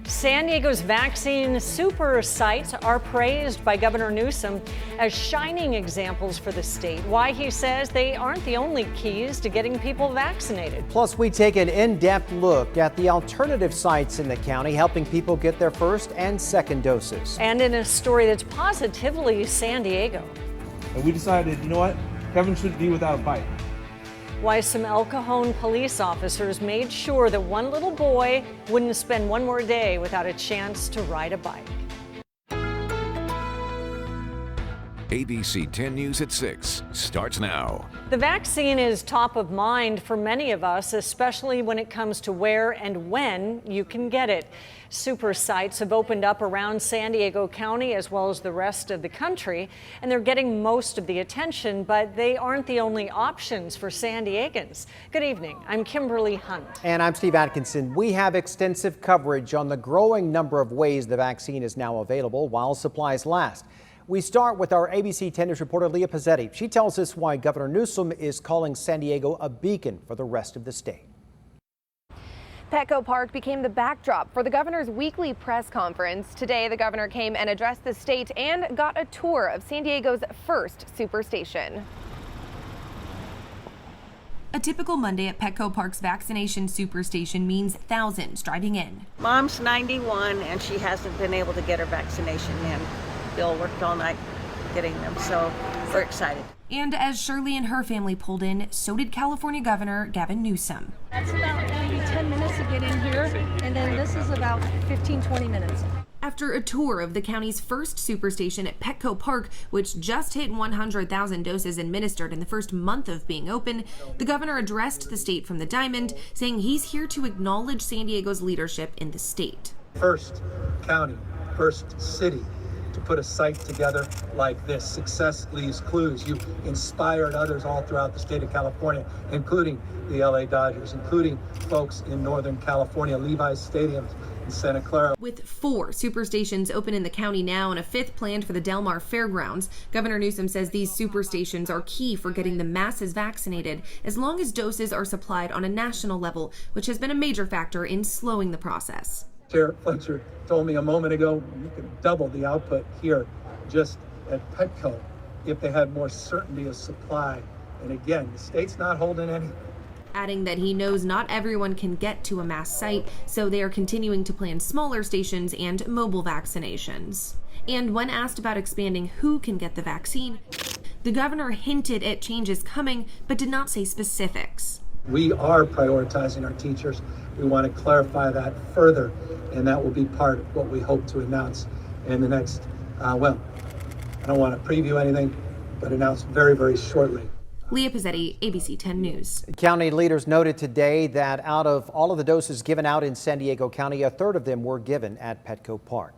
San Diego's vaccine super sites are praised by Governor Newsom as shining examples for the state. Why, he says, they aren't the only keys to getting people vaccinated. Plus, we take an in-depth look at the alternative sites in the county helping people get their first and second doses. And in a story that's positively San Diego. And we decided, you know what? Heaven should be without a bite. Why some El Cajon police officers made sure that one little boy wouldn't spend one more day without a chance to ride a bike. ABC 10 News at 6 starts now. The vaccine is top of mind for many of us, especially when it comes to where and when you can get it. Super sites have opened up around San Diego County as well as the rest of the country, and they're getting most of the attention, but they aren't the only options for San Diegans. Good evening. I'm Kimberly Hunt. And I'm Steve Atkinson. We have extensive coverage on the growing number of ways the vaccine is now available while supplies last. We start with our ABC 10 News reporter Leah Pizzetti. She tells us why Governor Newsom is calling San Diego a beacon for the rest of the state. Petco Park became the backdrop for the governor's weekly press conference. Today, the governor came and addressed the state and got a tour of San Diego's first superstation. A typical Monday at Petco Park's vaccination superstation means thousands driving in. Mom's 91 and she hasn't been able to get her vaccination in. Bill worked all night getting them, so we're excited. And as Shirley and her family pulled in, so did California Governor Gavin Newsom. That's about maybe 10 minutes to get in here, and then this is about 15-20 minutes. After a tour of the county's first superstation at Petco Park, which just hit 100,000 doses administered in the first month of being open, the governor addressed the state from the diamond, saying he's here to acknowledge San Diego's leadership in the state. First county, first city to put a site together like this. Success leaves clues. You inspired others all throughout the state of California, including the LA Dodgers, including folks in Northern California, Levi's Stadium in Santa Clara. With 4 superstations open in the county now and a 5th planned for the Del Mar Fairgrounds, Governor Newsom says these superstations are key for getting the masses vaccinated as long as doses are supplied on a national level, which has been a major factor in slowing the process. Chair Fletcher told me a moment ago you could double the output here just at Petco if they had more certainty of supply. And again, the state's not holding any. Adding that he knows not everyone can get to a mass site, so they are continuing to plan smaller stations and mobile vaccinations. And when asked about expanding who can get the vaccine, the governor hinted at changes coming, but did not say specifics. We are prioritizing our teachers. We want to clarify that further, and that will be part of what we hope to announce in the next, I don't want to preview anything, but announce very, very shortly. Leah Pizzetti, ABC 10 News. County leaders noted today that out of all of the doses given out in San Diego County, a third of them were given at Petco Park.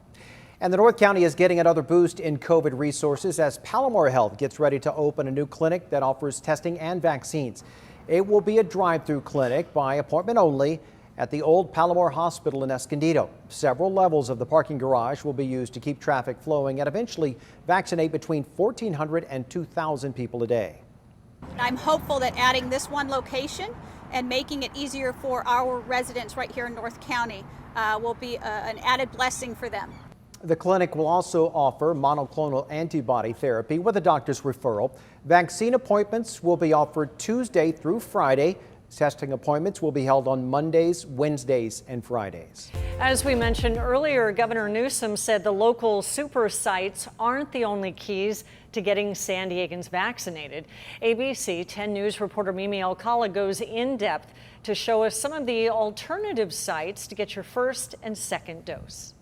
And the North County is getting another boost in COVID resources as Palomar Health gets ready to open a new clinic that offers testing and vaccines. It will be a drive-through clinic by appointment only at the old Palomar Hospital in Escondido. Several levels of the parking garage will be used to keep traffic flowing and eventually vaccinate between 1,400 and 2,000 people a day. I'm hopeful that adding this one location and making it easier for our residents right here in North County will be an added blessing for them. The clinic will also offer monoclonal antibody therapy with a doctor's referral. Vaccine appointments will be offered Tuesday through Friday. Testing appointments will be held on Mondays, Wednesdays, and Fridays. As we mentioned earlier, Governor Newsom said the local super sites aren't the only keys to getting San Diegans vaccinated. ABC 10 News reporter Mimi Alcala goes in depth to show us some of the alternative sites to get your first and second dose.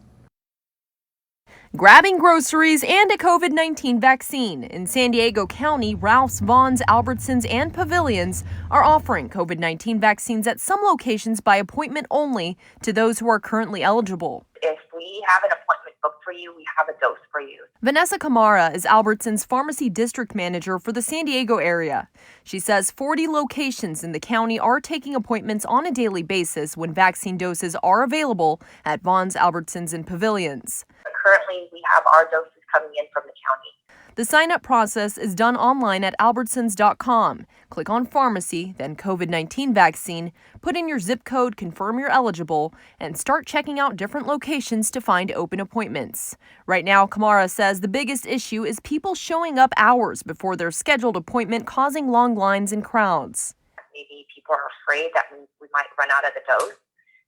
Grabbing groceries and a COVID-19 vaccine. In San Diego County, Ralph's, Vons, Albertsons, and Pavilions are offering COVID-19 vaccines at some locations by appointment only to those who are currently eligible. If we have an appointment booked for you, we have a dose for you. Vanessa Camara is Albertsons Pharmacy District Manager for the San Diego area. She says 40 locations in the county are taking appointments on a daily basis when vaccine doses are available at Vons, Albertsons, and Pavilions. Currently, we have our doses coming in from the county. The sign-up process is done online at albertsons.com. Click on pharmacy, then COVID-19 vaccine, put in your zip code, confirm you're eligible, and start checking out different locations to find open appointments. Right now, Kamara says the biggest issue is people showing up hours before their scheduled appointment, causing long lines and crowds. Maybe people are afraid that we might run out of the dose,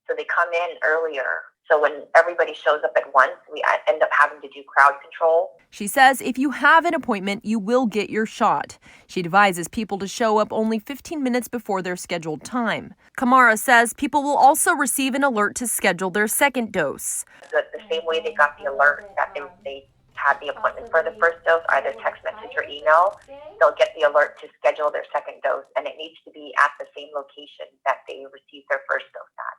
so they come in earlier. So when everybody shows up at once, we end up having to do crowd control. She says if you have an appointment, you will get your shot. She advises people to show up only 15 minutes before their scheduled time. Kamara says people will also receive an alert to schedule their second dose. The same way they got the alert that they had the appointment for the first dose, either text message or email, they'll get the alert to schedule their second dose, and it needs to be at the same location that they received their first dose at.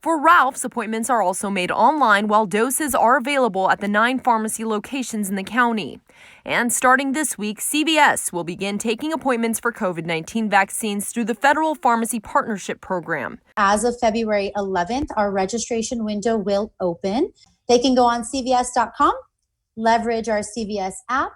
For Ralph's, appointments are also made online while doses are available at the 9 pharmacy locations in the county. And starting this week, CVS will begin taking appointments for COVID-19 vaccines through the Federal Pharmacy Partnership Program. As of February 11th, our registration window will open. They can go on CVS.com, leverage our CVS app,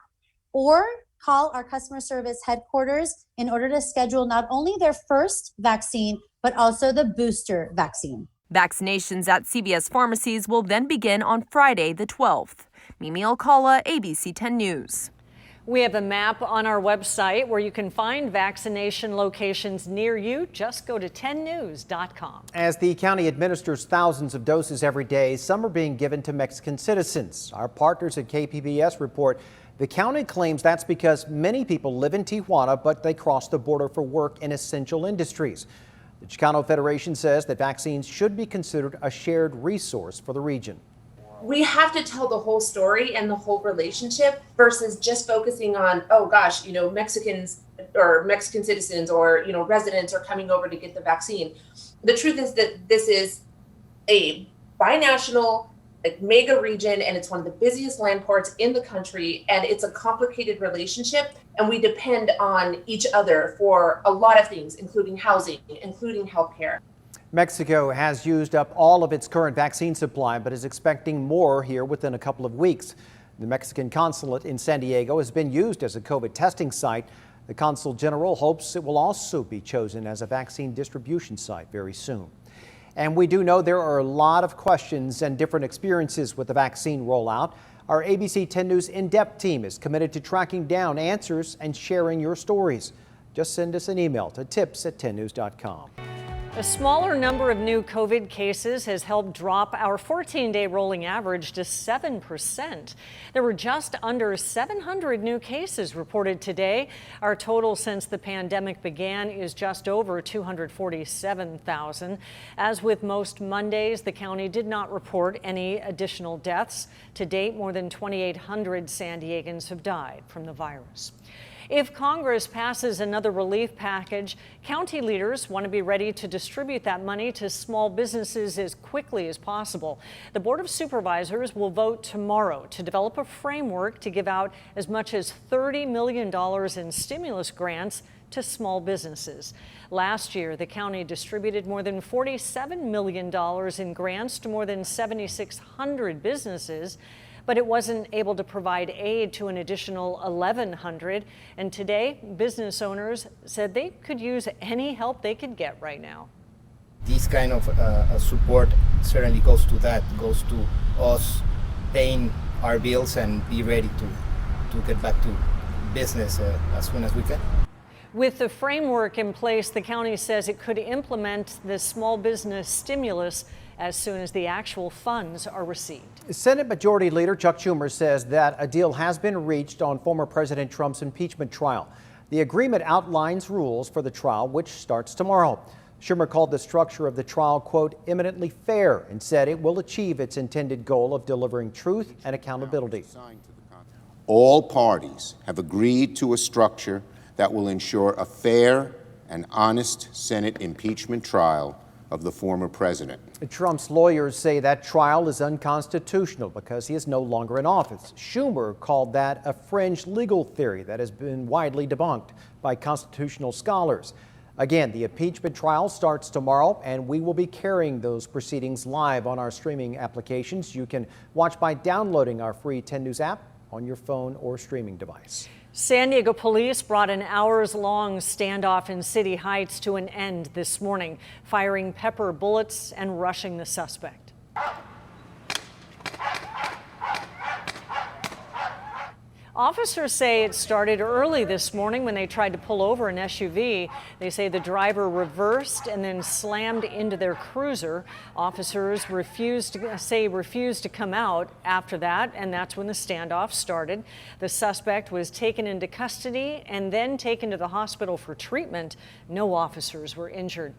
or call our customer service headquarters in order to schedule not only their first vaccine, but also the booster vaccine. Vaccinations at CVS pharmacies will then begin on Friday, the 12th. Mimi Alcala, ABC 10 News. We have a map on our website where you can find vaccination locations near you. Just go to 10news.com. As the county administers thousands of doses every day, some are being given to Mexican citizens. Our partners at KPBS report the county claims that's because many people live in Tijuana, but they cross the border for work in essential industries. The Chicano Federation says that vaccines should be considered a shared resource for the region. We have to tell the whole story and the whole relationship versus just focusing on, oh gosh, Mexicans or Mexican citizens or, residents are coming over to get the vaccine. The truth is that this is a binational, mega region, and it's one of the busiest land ports in the country, and it's a complicated relationship, and we depend on each other for a lot of things, including housing, including healthcare. Mexico has used up all of its current vaccine supply, but is expecting more here within a couple of weeks. The Mexican consulate in San Diego has been used as a COVID testing site. The consul general hopes it will also be chosen as a vaccine distribution site very soon. And we do know there are a lot of questions and different experiences with the vaccine rollout. Our ABC 10 News in-depth team is committed to tracking down answers and sharing your stories. Just send us an email to tips@10news.com. A smaller number of new COVID cases has helped drop our 14-day rolling average to 7%. There were just under 700 new cases reported today. Our total since the pandemic began is just over 247,000. As with most Mondays, the county did not report any additional deaths. To date, more than 2,800 San Diegans have died from the virus. If Congress passes another relief package, county leaders want to be ready to distribute that money to small businesses as quickly as possible. The Board of Supervisors will vote tomorrow to develop a framework to give out as much as $30 million in stimulus grants to small businesses. Last year, the county distributed more than $47 million in grants to more than 7,600 businesses. But it wasn't able to provide aid to an additional 1,100. And today, business owners said they could use any help they could get right now. This kind of support certainly goes to us paying our bills and be ready to get back to business as soon as we can. With the framework in place, the county says it could implement the small business stimulus as soon as the actual funds are received. Senate Majority Leader Chuck Schumer says that a deal has been reached on former President Trump's impeachment trial. The agreement outlines rules for the trial, which starts tomorrow. Schumer called the structure of the trial, quote, eminently fair, and said it will achieve its intended goal of delivering truth and accountability. All parties have agreed to a structure that will ensure a fair and honest Senate impeachment trial of the former president. Trump's lawyers say that trial is unconstitutional because he is no longer in office. Schumer called that a fringe legal theory that has been widely debunked by constitutional scholars. Again, the impeachment trial starts tomorrow, and we will be carrying those proceedings live on our streaming applications. You can watch by downloading our free 10 News app on your phone or streaming device. San Diego police brought an hours-long standoff in City Heights to an end this morning, firing pepper bullets and rushing the suspect. Officers say it started early this morning when they tried to pull over an SUV. They say the driver reversed and then slammed into their cruiser. Officers refused to come out after that, and that's when the standoff started. The suspect was taken into custody and then taken to the hospital for treatment. No officers were injured.